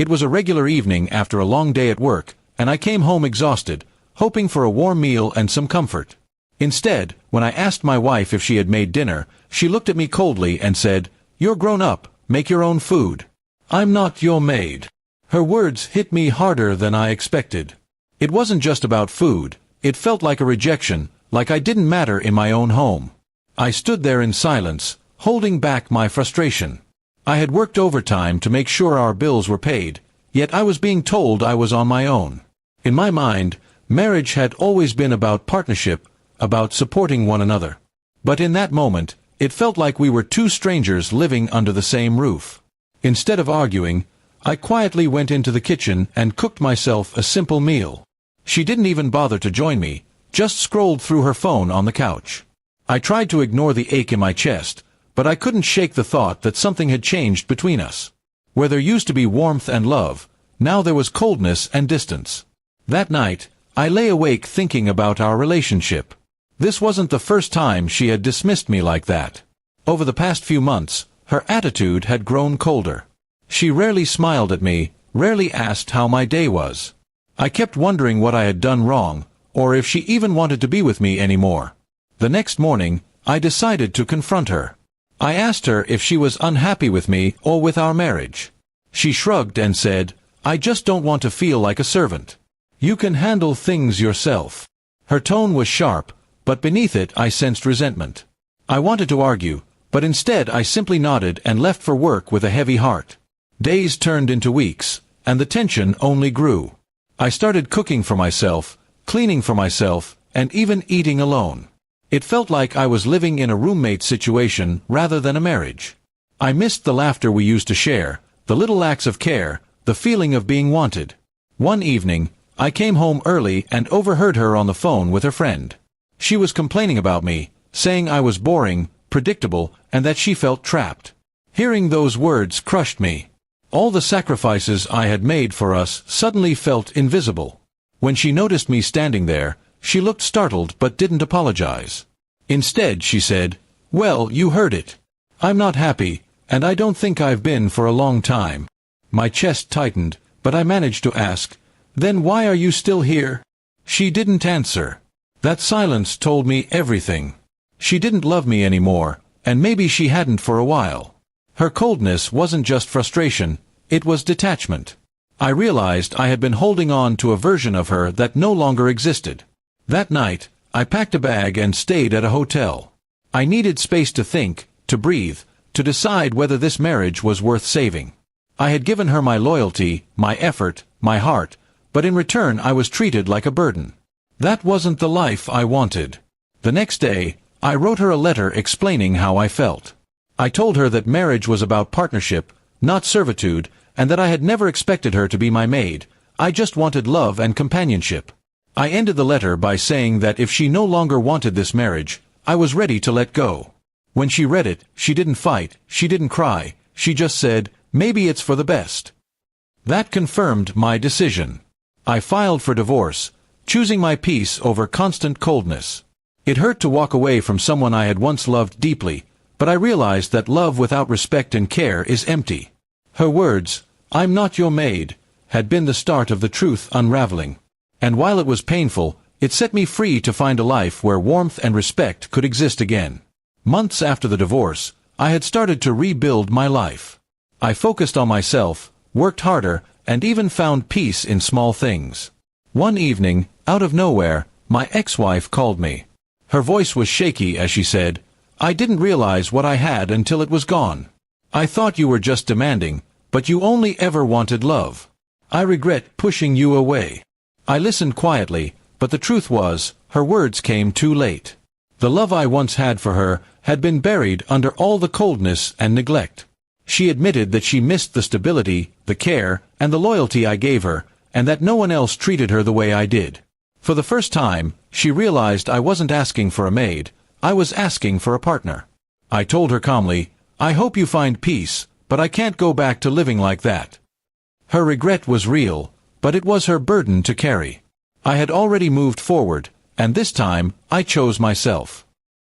It was a regular evening after a long day at work, and I came home exhausted, hoping for a warm meal and some comfort. Instead, when I asked my wife if she had made dinner, she looked at me coldly and said, "You're grown up, make your own food. I'm not your maid." Her words hit me harder than I expected. It wasn't just about food, it felt like a rejection, like I didn't matter in my own home. I stood there in silence, holding back my frustration. I had worked overtime to make sure our bills were paid, yet I was being told I was on my own. In my mind, marriage had always been about partnership, about supporting one another. But in that moment, it felt like we were two strangers living under the same roof. Instead of arguing, I quietly went into the kitchen and cooked myself a simple meal. She didn't even bother to join me, just scrolled through her phone on the couch. I tried to ignore the ache in my chest, but I couldn't shake the thought that something had changed between us. Where there used to be warmth and love, now there was coldness and distance. That night, I lay awake thinking about our relationship. This wasn't the first time she had dismissed me like that. Over the past few months, her attitude had grown colder. She rarely smiled at me, rarely asked how my day was. I kept wondering what I had done wrong, or if she even wanted to be with me anymore. The next morning, I decided to confront her. I asked her if she was unhappy with me or with our marriage. She shrugged and said, "I just don't want to feel like a servant. You can handle things yourself." Her tone was sharp, but beneath it I sensed resentment. I wanted to argue, but instead I simply nodded and left for work with a heavy heart. Days turned into weeks, and the tension only grew. I started cooking for myself, cleaning for myself, and even eating alone. It felt like I was living in a roommate situation rather than a marriage. I missed the laughter we used to share, the little acts of care, the feeling of being wanted. One evening, I came home early and overheard her on the phone with her friend. She was complaining about me, saying I was boring, predictable, and that she felt trapped. Hearing those words crushed me. All the sacrifices I had made for us suddenly felt invisible. When she noticed me standing there, she looked startled but didn't apologize. Instead, she said, "Well, you heard it. I'm not happy, and I don't think I've been for a long time." My chest tightened, but I managed to ask, "Then why are you still here?" She didn't answer. That silence told me everything. She didn't love me anymore, and maybe she hadn't for a while. Her coldness wasn't just frustration, it was detachment. I realized I had been holding on to a version of her that no longer existed. That night, I packed a bag and stayed at a hotel. I needed space to think, to breathe, to decide whether this marriage was worth saving. I had given her my loyalty, my effort, my heart, but in return I was treated like a burden. That wasn't the life I wanted. The next day, I wrote her a letter explaining how I felt. I told her that marriage was about partnership, not servitude, and that I had never expected her to be my maid. I just wanted love and companionship. I ended the letter by saying that if she no longer wanted this marriage, I was ready to let go. When she read it, she didn't fight, she didn't cry, she just said, "Maybe it's for the best." That confirmed my decision. I filed for divorce, choosing my peace over constant coldness. It hurt to walk away from someone I had once loved deeply, but I realized that love without respect and care is empty. Her words, "I'm not your maid," had been the start of the truth unraveling. And while it was painful, it set me free to find a life where warmth and respect could exist again. Months after the divorce, I had started to rebuild my life. I focused on myself, worked harder, and even found peace in small things. One evening, out of nowhere, my ex-wife called me. Her voice was shaky as she said, "I didn't realize what I had until it was gone. I thought you were just demanding, but you only ever wanted love. I regret pushing you away." I listened quietly, but the truth was, her words came too late. The love I once had for her had been buried under all the coldness and neglect. She admitted that she missed the stability, the care, and the loyalty I gave her, and that no one else treated her the way I did. For the first time, she realized I wasn't asking for a maid, I was asking for a partner. I told her calmly, "I hope you find peace, but I can't go back to living like that." Her regret was real, but it was her burden to carry. I had already moved forward, and this time, I chose myself.